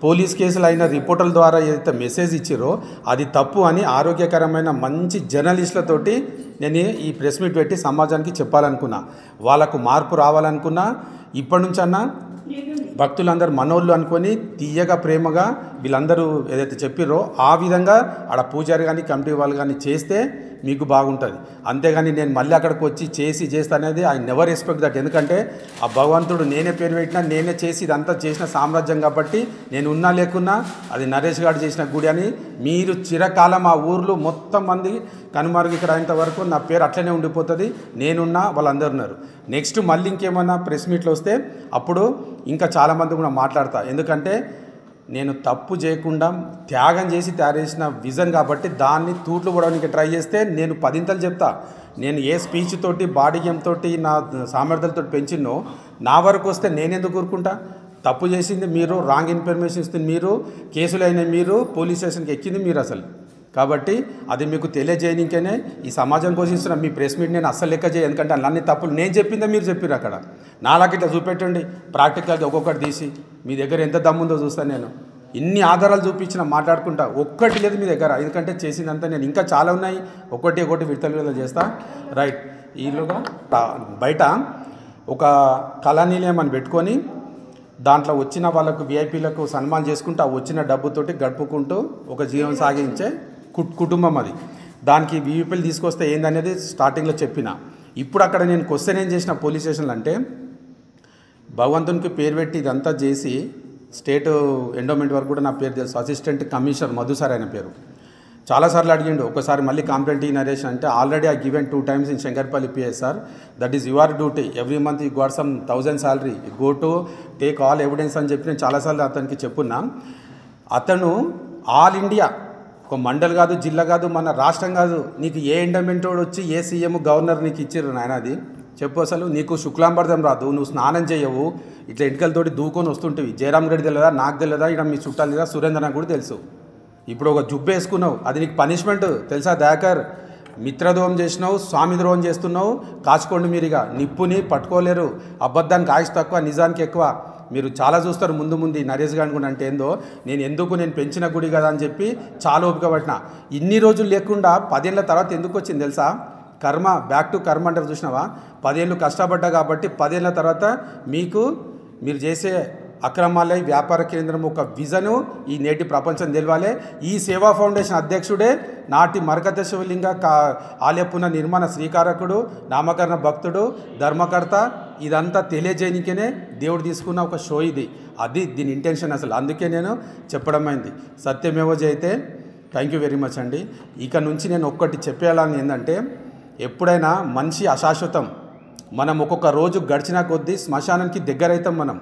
పోలీస్ కేసులు అయిన రిపోర్టర్ల ద్వారా ఏదైతే మెసేజ్ ఇచ్చారో అది తప్పు అని ఆరోగ్యకరమైన మంచి జర్నలిస్టులతోటి నేను ఈ ప్రెస్ మీట్ పెట్టి సమాజానికి చెప్పాలనుకున్నా. వాళ్ళకు మార్పు రావాలనుకున్నా. ఇప్పటి నుంచన్నా భక్తులందరూ మనోళ్ళు అనుకొని తీయగా ప్రేమగా వీళ్ళందరూ ఏదైతే చెప్పిర్రో ఆ విధంగా ఆడ పూజారి కానీ కమిటీ వాళ్ళు కానీ చేస్తే మీకు బాగుంటుంది. అంతేగాని నేను మళ్ళీ అక్కడికి వచ్చి చేస్తా అనేది ఐ నెవర్ ఎక్స్పెక్ట్ దట్. ఎందుకంటే ఆ భగవంతుడు నేనే పేరు పెట్టినా, నేనే చేసి ఇదంతా చేసిన సామ్రాజ్యం కాబట్టి నేను ఉన్నా లేకున్నా అది నరేష్ గారు చేసిన గుడి అని మీరు చిరకాలం ఆ ఊర్లో మొత్తం మంది కనుమరుగు ఇక్కడ అయినంత వరకు నా పేరు అట్లనే ఉండిపోతుంది. నేనున్నా, వాళ్ళందరూ ఉన్నారు. నెక్స్ట్ మళ్ళీ ఇంకేమన్నా ప్రెస్ మీట్లు వస్తే అప్పుడు ఇంకా చాలామంది కూడా మాట్లాడతా. ఎందుకంటే నేను తప్పు చేయకుండా త్యాగం చేసి తయారు చేసిన విజన్ కాబట్టి దాన్ని తూట్లు పడడానికి ట్రై చేస్తే నేను 10 చెప్తా. నేను ఏ స్పీచ్ తోటి, బాడీ గేమ్ తోటి, నా సామర్థ్యాలతో పెంచినో నా వరకు వస్తే నేనెందుకు కూరుకుంటా? తప్పు చేసింది మీరు, రాంగ్ ఇన్ఫర్మేషన్ ఇస్తుంది మీరు, కేసులు అయిన మీరు, పోలీస్ స్టేషన్కి ఎక్కింది మీరు అసలు. కాబట్టి అది మీకు తెలియజేయనికనే ఈ సమాజం కోసం ఇస్తున్న మీ ప్రెస్ మీట్ నేను అస్సలు లెక్క చేయ. ఎందుకంటే అన్ని తప్పులు నేను చెప్పిందే మీరు చెప్పారు. అక్కడ నాలాగా ఇట్లా చూపెట్టండి ప్రాక్టికల్గా ఒక్కొక్కటి తీసి. మీ దగ్గర ఎంత దమ్ముందో చూస్తాను నేను. ఇన్ని ఆధారాలు చూపించిన మాట్లాడుకుంటా, ఒక్కటి లేదు మీ దగ్గర. ఎందుకంటే చేసిందంతా నేను ఇంకా చాలా ఉన్నాయి, ఒకటి విడతలు చేస్తా. రైట్. ఈలోగా బయట ఒక కళానిలయం అని పెట్టుకొని దాంట్లో వచ్చిన వాళ్ళకు విఐపీలకు సన్మానం చేసుకుంటూ ఆ వచ్చిన డబ్బుతోటి గడుపుకుంటూ ఒక జీవనం సాగించే కుటుంబం అది. దానికి విఐపీలు తీసుకొస్తే ఏందనేది స్టార్టింగ్లో చెప్పిన. ఇప్పుడు అక్కడ నేను క్వశ్చన్ ఏం చేసిన పోలీస్ స్టేషన్లో అంటే, భగవంతునికి పేరు పెట్టి ఇదంతా చేసి స్టేట్ ఎండోమెంట్ వరకు కూడా నా పేరు తెలుసు. అసిస్టెంట్ కమిషనర్ మధు సార్ ఆయన పేరు. చాలాసార్లు అడిగిండు. ఒకసారి మళ్ళీ కంప్లైంట్ ఈ నరేష్ అంటే, already I given 2 times in Shankarpally PSR. That is your duty. Every month you got some 1000 salary. Go to take all evidence అని చెప్పి నేను చాలాసార్లు అతనికి చెప్పున్నా. అతను ఆల్ ఇండియా, ఒక మండల్ కాదు, జిల్లా కాదు, మన రాష్ట్రం కాదు, నీకు ఏ ఎండోమెంట్ వచ్చి ఏ సీఎం గవర్నర్ నీకు ఇచ్చారు నాయన? అది చెప్పు. అసలు నీకు శుక్లాంబర్ధం రాదు, నువ్వు స్నానం చేయవు, ఇట్లా ఎంటికలతోటి దూకొని వస్తుంటివి. జయరామ్ రెడ్డి తెలియదా, నాకు తెలియదా, ఇక్కడ మీ చుట్టాలు లేదా, సురేంద్ర నాకు కూడా తెలుసు. ఇప్పుడు ఒక జుబ్బు వేసుకున్నావు, అది నీకు పనిష్మెంట్ తెలుసా దయాకర్? మిత్రద్రోహం చేసినావు, స్వామి ద్రోహం చేస్తున్నావు. కాచుకోండి మీరుగా. నిప్పుని పట్టుకోలేరు. అబద్ధానికి ఆయుష్ తక్కువ, నిజానికి ఎక్కువ. మీరు చాలా చూస్తారు ముందు ముందు. ఈ నరేష్ గాని కూడా అంటే ఏందో, నేను పెంచిన గుడి కదా అని చెప్పి చాలా ఓపిక పట్టిన. ఇన్ని రోజులు లేకుండా 10 ఏళ్ళ తర్వాత ఎందుకు వచ్చింది తెలుసా? కర్మ, బ్యాక్ టు కర్మ అంటారు చూసినావా? 10 ఏళ్ళు కష్టపడ్డా కాబట్టి 10 ఏళ్ళ తర్వాత మీరు చేసే అక్రమాలయ వ్యాపార కేంద్రం ఒక విజను ఈ నేటి ప్రపంచం తెలవాలి. ఈ సేవా ఫౌండేషన్ అధ్యక్షుడే నాటి మరకత శివలింగ ఆలయ పునః నిర్మాణ శ్రీకారకుడు, నామకరణ భక్తుడు, ధర్మకర్త. ఇదంతా తెలియజేయనికనే దేవుడు తీసుకున్న ఒక షో ఇది. అది దీని ఇంటెన్షన్ అసలు. అందుకే నేను చెప్పడం అయింది. సత్యమేవ జయతే. థ్యాంక్ యూ వెరీ మచ్ అండి. ఇక నుంచి నేను ఒక్కటి చెప్పేయాలని ఏంటంటే, ఎప్పుడైనా మనిషి అశాశ్వతం. మనం ఒక్కొక్క రోజు గడిచిన కొద్దీ శ్మశానానికి దగ్గరైతాం. మనం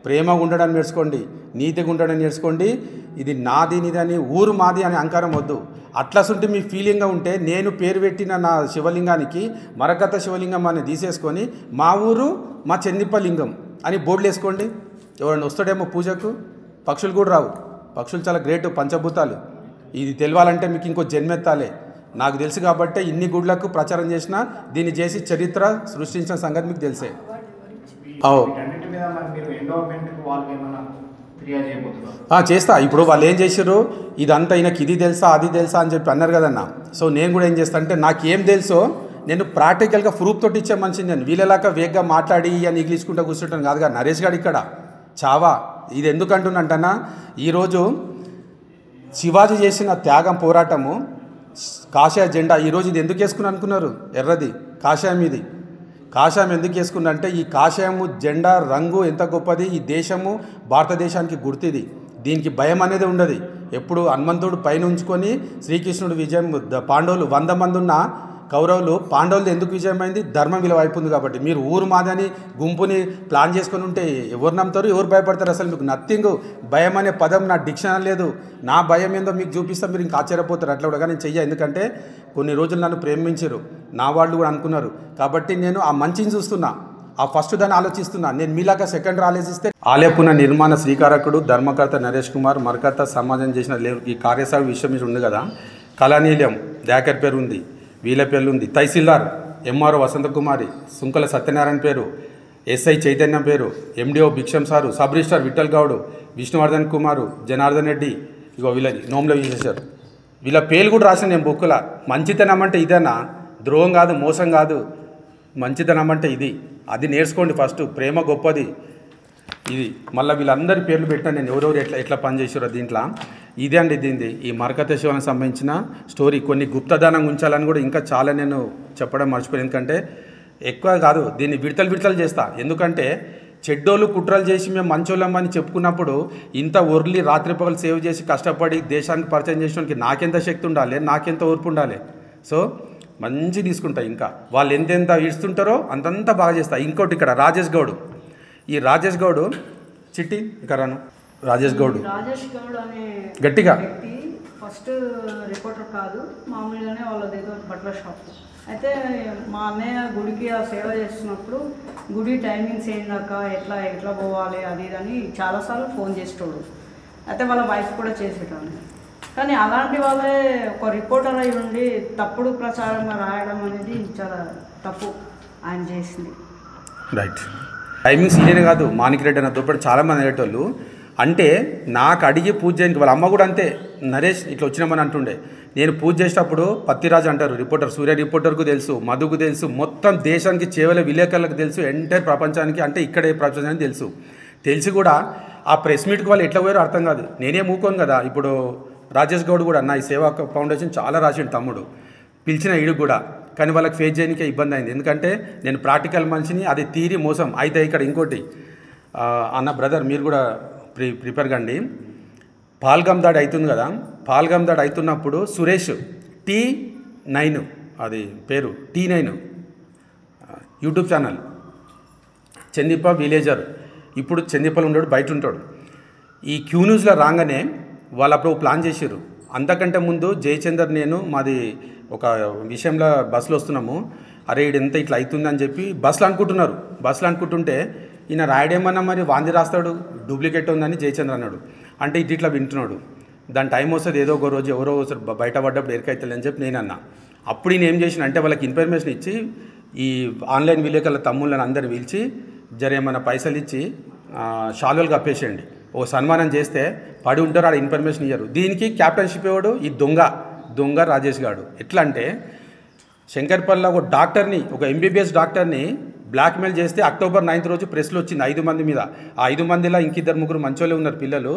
ప్రేమగా ఉండడం నేర్చుకోండి, నీతిగా ఉండడం నేర్చుకోండి. ఇది నాది నీదని, ఊరు మాది అనే అహంకారం వద్దు. అట్లసుంటే మీ ఫీలింగ్గా ఉంటే, నేను పేరు పెట్టిన నా శివలింగానికి మరకత శివలింగం అని తీసేసుకొని మా ఊరు మా చెందిప్పలింగం అని బోర్డులు వేసుకోండి. ఎవరైనా వస్తాడేమో పూజకు. పక్షులు కూడా రావు. పక్షులు చాలా గ్రేట్, పంచభూతాలు. ఇది తెలియాలంటే మీకు ఇంకో జన్మెత్తాలే. నాకు తెలుసు కాబట్టి ఇన్ని గుడ్లకు ప్రచారం చేసినా, దీన్ని చేసి చరిత్ర సృష్టించిన సంగతి మీకు తెలిసే. చేస్తా. ఇప్పుడు వాళ్ళు ఏం చేశారు, ఇదంతా ఈయనకి ఇది తెలుసా అది తెలుసా అని చెప్పి అన్నారు కదన్న. సో నేను కూడా ఏం చేస్తా అంటే, నాకేం తెలుసో నేను ప్రాక్టికల్గా ప్రూఫ్ తోటి ఇచ్చే మనిషిని. నేను వీళ్ళలాగా వేగంగా మాట్లాడి అని ఇంగ్లీష్కుంటూ కూర్చుంటాను కాదుగా. నరేష్ గారు ఇక్కడ చావా. ఇది ఎందుకు అంటున్నంటన్నా, ఈరోజు శివాజీ చేసిన త్యాగం పోరాటము కాషాయ జెండా. ఈరోజు ఇది ఎందుకు వేసుకుని అనుకున్నారు? ఎర్రది కాషాయం. ఇది కాషాయం ఎందుకు వేసుకున్నా అంటే, ఈ కాషాయము జెండా రంగు ఎంత గొప్పది. ఈ దేశము భారతదేశానికి గుర్తిది. దీనికి భయం అనేది ఉండదు. ఎప్పుడు హనుమంతుడు పైన ఉంచుకొని శ్రీకృష్ణుడు విజయం, పాండవులు 100 మంది ఉన్న కౌరవులు పాండవులు ఎందుకు విజయమైంది? ధర్మం విలువ అయిపోయింది కాబట్టి. మీరు ఊరు మాదని గుంపుని ప్లాన్ చేసుకొని ఉంటే ఎవరు నమ్ముతారు, ఎవరు భయపడతారు? అసలు మీకు నథింగ్. భయం అనే పదం నా డిక్షనరీ లేదు. నా భయం ఏందో మీకు చూపిస్తే మీరు ఇంకా ఆశ్చర్యపోతారు. అట్లా కూడా నేను చెయ్య. ఎందుకంటే కొన్ని రోజులు నన్ను ప్రేమించారు, నా వాళ్ళు కూడా అనుకున్నారు. కాబట్టి నేను ఆ మంచిని చూస్తున్నా, ఆ ఫస్ట్ దాన్ని ఆలోచిస్తున్నా. నేను మీలాగా సెకండ్ ఆలోచిస్తే. ఆలయ పునః నిర్మాణ శ్రీకారకుడు, ధర్మకర్త నరేష్ కుమార్ మరకత సమాజం చేసిన ఈ కార్యశాల విషయం మీద ఉంది కదా. కళానీలయం దాకర్ పేరు ఉంది, వీళ్ళ పేర్లు ఉంది. తహసీల్దార్ ఎంఆర్ఓ వసంతకుమారి, సుంకల సత్యనారాయణ పేరు, ఎస్ఐ చైతన్యం పేరు, MDO Bhiksham sir, sub registrar Vithal Goud, Vishnuvardhan Kumar, Janardhan Reddy. ఇగో వీళ్ళది నోమ్లో చేసేసారు. వీళ్ళ పేర్లు కూడా రాసిన నేను బుక్లో. మంచితనం అంటే ఇదేనా? ద్రోహం కాదు, మోసం కాదు. మంచితనం అంటే ఇది. అది నేర్చుకోండి ఫస్ట్. ప్రేమ గొప్పది. ఇది మళ్ళీ వీళ్ళందరి పేర్లు పెట్టాను నేను, ఎవరెవరు ఎట్లా పనిచేసారో దీంట్లో. ఇదే అండి దీనిది ఈ మరకత శివానికి సంబంధించిన స్టోరీ. కొన్ని గుప్తదానం ఉంచాలని కూడా ఇంకా చాలా నేను చెప్పడం మర్చిపోయాను. ఎందుకంటే ఎక్కువ కాదు, దీన్ని విడతలు చేస్తా. ఎందుకంటే చెడ్డోళ్ళు కుట్రలు చేసి మేము మంచోళ్ళమని చెప్పుకున్నప్పుడు, ఇంత ఒర్లి రాత్రి పగలు సేవ్ చేసి కష్టపడి దేశానికి పరిచయం చేసడానికి నాకెంత శక్తి ఉండాలి, నాకెంత ఓర్పు ఉండాలి. సో మంచి తీసుకుంటా. ఇంకా వాళ్ళు ఎంతెంత ఇస్తుంటారో అంతంతా బాగా చేస్తా. ఇంకోటి ఇక్కడ రాజేష్ గౌడ్. ఈ రాజేష్ గౌడ్ చిట్టి ఇక్కడ రాను. రాజేష్ గౌడ్ అనే గట్టిగా వ్యక్తి ఫస్ట్ రిపోర్టర్ కాదు, మామూలుగానే వాళ్ళది ఏదో బట్టల షాప్. అయితే మా అన్నయ్య గుడికి ఆ సేవ చేస్తున్నప్పుడు గుడి టైమింగ్స్ ఏందాక ఎట్లా పోవాలి అది ఇదని చాలాసార్లు ఫోన్ చేసేటోడు. అయితే వాళ్ళ వైఫ్ కూడా చేసేటోడు. కానీ అలాంటి వాళ్ళే ఒక రిపోర్టర్ అయి ఉండి తప్పుడు ప్రచారంగా రాయడం అనేది చాలా తప్పు ఆయన చేసింది. రైట్. టైమింగ్స్ ఇదే కాదు, మాణిక్రెడ్డి అన్న దొప్పటి చాలామంది అయ్యేటోళ్ళు. అంటే నాకు అడిగి పూజ చేయడానికి వాళ్ళ అమ్మ కూడా అంతే. నరేష్ ఇట్లా వచ్చినామని అంటుండే. నేను పూజ చేసేటప్పుడు పత్తిరాజు అంటారు రిపోర్టర్, సూర్య రిపోర్టర్కు తెలుసు, మధుకు తెలుసు, మొత్తం దేశానికి చేవల విలేకరులకు తెలుసు, ఎంటైర్ ప్రపంచానికి, అంటే ఇక్కడే ప్రపంచానికి తెలుసు. తెలిసి కూడా ఆ ప్రెస్ మీట్కి వాళ్ళు ఎట్లా పోయారో అర్థం కాదు. నేనే మూకోను కదా. ఇప్పుడు రాజేష్ గౌడ్ కూడా నా ఈ సేవా ఫౌండేషన్ చాలా రాసిండు తమ్ముడు, పిలిచిన ఈడు కూడా. కానీ వాళ్ళకి ఫేస్ చేయడానికే ఇబ్బంది అయింది. ఎందుకంటే నేను ప్రాక్టికల్ మనిషిని, అది తీరి మోసం అయితే. ఇక్కడ ఇంకోటి అన్న బ్రదర్ మీరు కూడా ప్రిపేర్ కండి. పాల్గమ్ దాడి అవుతుంది కదా. పాల్గమ్ దాడి అవుతున్నప్పుడు సురేష్ T9 అది పేరు T9 యూట్యూబ్ ఛానల్, చందీప విలేజర్. ఇప్పుడు చందీపలో ఉంటాడు, బయట ఉంటాడు. ఈ క్యూ న్యూస్లో రాగానే వాళ్ళు అప్పుడు ప్లాన్ చేశారు. అంతకంటే ముందు జయచందర్ నేను మాది ఒక విషయంలో బస్సులో వస్తున్నాము. అరే ఎంత ఇట్లా అవుతుందని చెప్పి బస్సులు అనుకుంటుంటే ఈయన రాయడేమన్నా మరి వాంది రాస్తాడు, డూప్లికేట్ ఉందని జయచంద్ర అన్నాడు. అంటే ఇట్లా వింటున్నాడు. దాని టైం వస్తుంది, ఏదో ఒక రోజు ఎవరో బయటపడ్డప్పుడు ఎరికైతుంది అని చెప్పి నేను అన్నా. అప్పుడు నేను ఏం చేసిన అంటే వాళ్ళకి ఇన్ఫర్మేషన్ ఇచ్చి ఈ ఆన్లైన్ విలేకరుల తమ్ముళ్ళని అందరు పిలిచి ఏమైనా పైసలు ఇచ్చి షాలువలు కప్పేసేయండి, ఓ సన్మానం చేస్తే పడి ఉంటారు, ఆడ ఇన్ఫర్మేషన్ ఇయ్యరు. దీనికి క్యాప్టెన్షిప్ ఇవ్వడు ఈ దొంగ రాజేష్ గారు. ఎట్లా అంటే శంకర్పల్లిలో ఒక డాక్టర్ని, ఒక ఎంబీబీఎస్ డాక్టర్ని బ్లాక్మెయిల్ చేస్తే October 9th రోజు ప్రెస్లో వచ్చింది 5 మంది మీద. ఆ 5 మందిలో ఇంకిద్దరు ముగ్గురు మంచోళ్ళే ఉన్నారు పిల్లలు.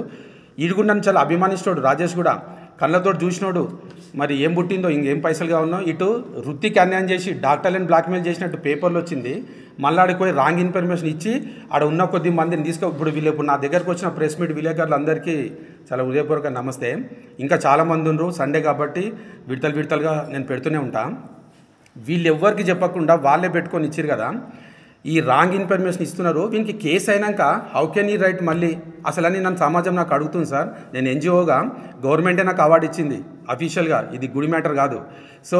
ఈడుగుండని చాలా అభిమానిస్తాడు రాజేష్ కూడా, కళ్ళతో చూసినోడు. మరి ఏం పుట్టిందో ఇంకేం పైసలు కావాలో ఇటు వృత్తికి అన్యాయం చేసి డాక్టర్లను బ్లాక్మెయిల్ చేసినట్టు పేపర్లో వచ్చింది. మళ్ళీ ఆడికి పోయి రాంగ్ ఇన్ఫర్మేషన్ ఇచ్చి ఆడ ఉన్న కొద్ది మందిని ఇప్పుడు నా దగ్గరకు వచ్చిన ప్రెస్ మీట్ విలేకరులు అందరికీ చాలా హృదయపూర్వక నమస్తే. ఇంకా చాలామంది ఉన్నారు, సండే కాబట్టి విడతలుగా నేను పెడుతూనే ఉంటా. వీళ్ళు ఎవ్వరికి చెప్పకుండా వాళ్ళే పెట్టుకొని ఇచ్చారు కదా, ఈ రాంగ్ ఇన్ఫర్మేషన్ ఇస్తున్నారు. వీనికి కేసు అయినాక హౌ కెన్ ఈ రైట్ మళ్ళీ అసలని నన్ను సమాజం నాకు అడుగుతుంది సార్. నేను ఎన్జిఓగా గవర్నమెంటే నాకు అవార్డు ఇచ్చింది అఫీషియల్గా, ఇది గుడి మ్యాటర్ కాదు. సో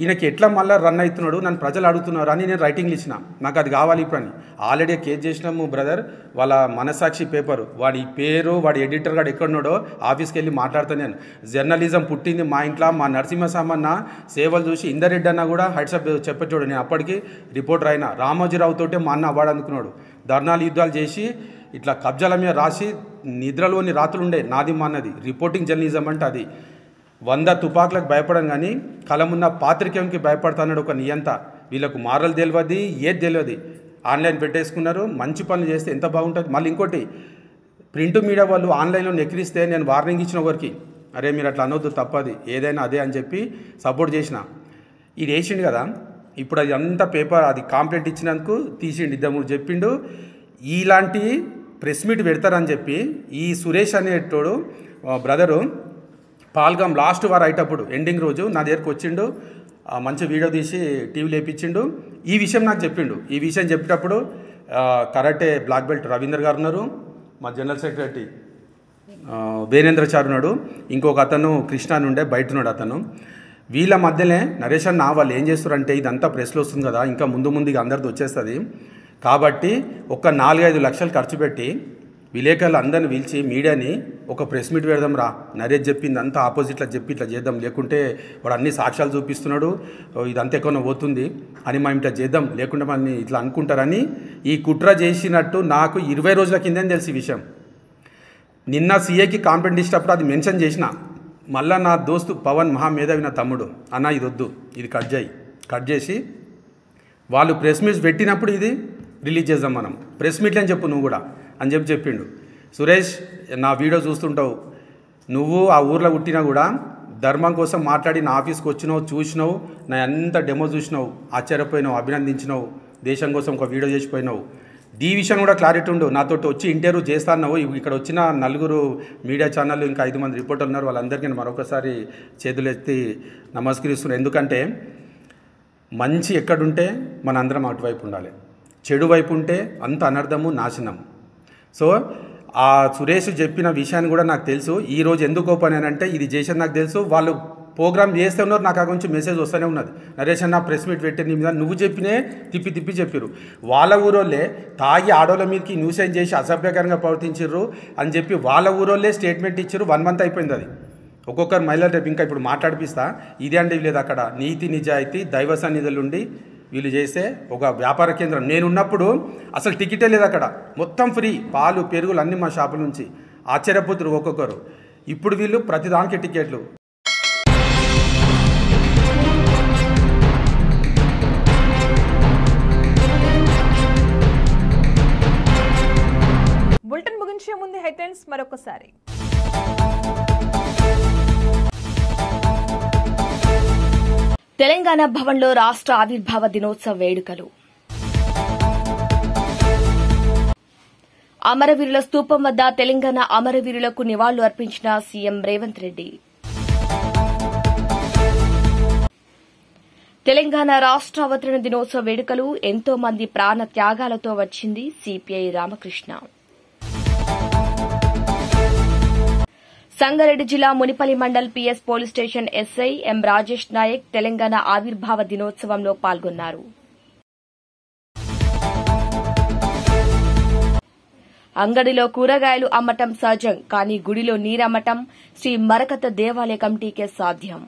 ఈయనకి ఎట్లా మళ్ళీ రన్ అవుతున్నాడు, నన్ను ప్రజలు అడుగుతున్నారు అని నేను రైటింగ్లు ఇచ్చిన, నాకు అది కావాలి ఇప్పుడు అని. ఆల్రెడీ కేసు చేసినాము బ్రదర్. వాళ్ళ మనసాక్షి పేపరు, వాడి పేరు, వాడి ఎడిటర్ గారు ఎక్కడున్నాడో ఆఫీస్కి వెళ్ళి మాట్లాడుతాను నేను. జర్నలిజం పుట్టింది మా ఇంట్లో. మా నరసింహస్వామన్న సేవలు చూసి ఇందరెడ్డి అన్న కూడా హెడ్సప్ చెప్పేటోడు. నేను అప్పటికి రిపోర్టర్ అయినా. రామోజీరావుతోటే మా అన్న అవార్డు అందుకున్నాడు. ధర్నాలు యుద్ధాలు చేసి ఇట్లా కబ్జాల మీద రాసి నిద్రలోని రాత్రులు ఉండే నాది మా అన్నది. రిపోర్టింగ్ జర్నలిజం అంటే అది. 100 తుపాకులకు భయపడను కానీ కలమున్న పాత్రికేయునికి భయపడతాడు ఒక నియంత. వీళ్ళకు మారలు తెలియదు, ఏది తెలియదు. ఆన్లైన్ పెట్టేసుకున్నారు. మంచి పనులు చేస్తే ఎంత బాగుంటుంది. మళ్ళీ ఇంకోటి, ప్రింట్ మీడియా వాళ్ళు ఆన్లైన్లో ఎక్కిరిస్తే నేను వార్నింగ్ ఇచ్చిన ఒకరికి, అరే మీరు అట్లా అనొద్దు, తప్పది, ఏదైనా అదే అని చెప్పి సపోర్ట్ చేసిన. ఇది వేసిండు కదా, ఇప్పుడు అది అంతా పేపర్ అది కాంప్లైంట్ ఇచ్చినందుకు తీసిండు. 2-3 చెప్పిండు ఇలాంటి ప్రెస్ మీట్ పెడతారని చెప్పి. ఈ సురేష్ అనేటోడు బ్రదరు పాల్గాం లాస్ట్ వార్ అయ్యేటప్పుడు ఎండింగ్ రోజు నా దగ్గరకు వచ్చిండు. మంచి వీడియో తీసి టీవీలో వేయించిండు. ఈ విషయం నాకు చెప్పిండు. ఈ విషయం చెప్పేటప్పుడు కరాటే బ్లాక్ బెల్ట్ రవీందర్ గారు ఉన్నారు, మా జనరల్ సెక్రటరీ వేరేంద్రచారు ఉన్నాడు, ఇంకొక అతను కృష్ణ నుండే బయట ఉన్నాడు అతను. వీళ్ళ మధ్యనే నరేష్ అన్న వాళ్ళు ఏం చేస్తారంటే, ఇదంతా ప్రెస్లో వస్తుంది కదా, ఇంకా ముందుగా అందరిది వచ్చేస్తుంది కాబట్టి ఒక 4-5 లక్షలు ఖర్చు పెట్టి విలేకరులు అందరిని పిలిచి మీడియాని ఒక ప్రెస్ మీట్ పెడదాం రా, నరేష్ చెప్పింది అంతా ఆపోజిట్లో చెప్పి ఇట్లా చేద్దాం, లేకుంటే వాడు అన్ని సాక్ష్యాలు చూపిస్తున్నాడు, ఇదంతా ఎక్కువ పోతుంది అని మనం ఇట్లా చేద్దాం, లేకుంటే మనని ఇట్లా అనుకుంటారని ఈ కుట్ర చేసినట్టు నాకు 20 రోజుల కిందే తెలిసి విషయం. నిన్న సీఏకి కాంప్లైంట్ ఇచ్చినప్పుడు అది మెన్షన్ చేసిన. మళ్ళీ నా దోస్తు పవన్ మహామేధావి నా తమ్ముడు, అన్న ఇది వద్దు, ఇది కట్ చేసి వాళ్ళు ప్రెస్ మీట్స్ పెట్టినప్పుడు ఇది రిలీజ్ చేద్దాం మనం, ప్రెస్ మీట్లు అని చెప్పు నువ్వు కూడా అని చెప్పిండు. సురేష్ నా వీడియో చూస్తుంటావు, నువ్వు ఆ ఊర్లో పుట్టినా కూడా ధర్మం కోసం మాట్లాడి నా ఆఫీస్కి వచ్చినావు, చూసినావు, నా ఎంత డెమో చూసినావు, ఆశ్చర్యపోయినావు, అభినందించినావు, దేశం కోసం ఒక వీడియో చేసిపోయినావు. ఈ విషయం కూడా క్లారిటీ ఉండు. నాతో వచ్చి ఇంటర్వ్యూ చేస్తాన్నావు. ఇక్కడ వచ్చిన 4 మీడియా ఛానళ్ళు ఇంకా 5 మంది రిపోర్టర్లు ఉన్నారు, వాళ్ళందరికీ నేను మరొకసారి చేతులెత్తి నమస్కరిస్తున్నాను. ఎందుకంటే మంచి ఎక్కడుంటే మన అందరం అటువైపు ఉండాలి, చెడు వైపు ఉంటే అంత అనర్థము నాశనం. సో ఆ సురేష్ చెప్పిన విషయాన్ని కూడా నాకు తెలుసు. ఈరోజు ఎందుకు ఓపెన్ అంటే ఇది చేసేది నాకు తెలుసు. వాళ్ళు ప్రోగ్రామ్ చేస్తే ఉన్నారు, నాకు ఆ గురించి మెసేజ్ వస్తూనే ఉన్నది. నరేష్ అన్న ప్రెస్ మీట్ పెట్టి నీ మీద నువ్వు చెప్పినే తిప్పి చెప్పారు. వాళ్ళ ఊరోళ్ళే తాగి ఆడోళ్ళ మీదకి న్యూసెన్స్ చేసి అసభ్యకరంగా ప్రవర్తించారు అని చెప్పి వాళ్ళ ఊరోళ్ళే స్టేట్మెంట్ ఇచ్చారు. 1 month అయిపోయింది అది. ఒక్కొక్కరు మహిళలు రేపు ఇంకా ఇప్పుడు మాట్లాడిపిస్తా. ఇదే అంటే లేదు, అక్కడ నీతి నిజాయితీ దైవ సన్నిధులుండి వీళ్ళు చేసే ఒక వ్యాపార కేంద్రం. నేనున్నప్పుడు అసలు టికెటే లేదు అక్కడ, మొత్తం ఫ్రీ, పాలు పెరుగులు అన్నీ మా షాపుల నుంచి. ఆశ్చర్యపోతున్నారు ఒక్కొక్కరు. ఇప్పుడు వీళ్ళు ప్రతిదానికి టికెట్లు. బులెటిన్ ముగించే ముందు హెడ్లైన్స్ మరొకసారి. తెలంగాణ భవన్లో రాష్ట్ర ఆవిర్భావ దినోత్సవ వేడుకలు. అమరవీరుల స్తూపం వద్ద తెలంగాణ అమరవీరులకు నివాళులు అర్పించిన సీఎం రేవంత్ రెడ్డి. తెలంగాణ రాష్ట్ర అవతరణ దినోత్సవ వేడుకలు ఎంతో మంది ప్రాణ త్యాగాలతో వచ్చింది సిపిఐ రామకృష్ణ. సంగారెడ్డి జిల్లా Munipalli mandal PS police station SI M Rajesh Nayak Telangana ఆవిర్భావ దినోత్సవంలో పాల్గొన్నారు. అంగడిలో కూరగాయలు అమ్మటం సహజం, కానీ గుడిలో నీరమ్మటం శ్రీ మరకత దేవాలయ కమిటీకే సాధ్యం.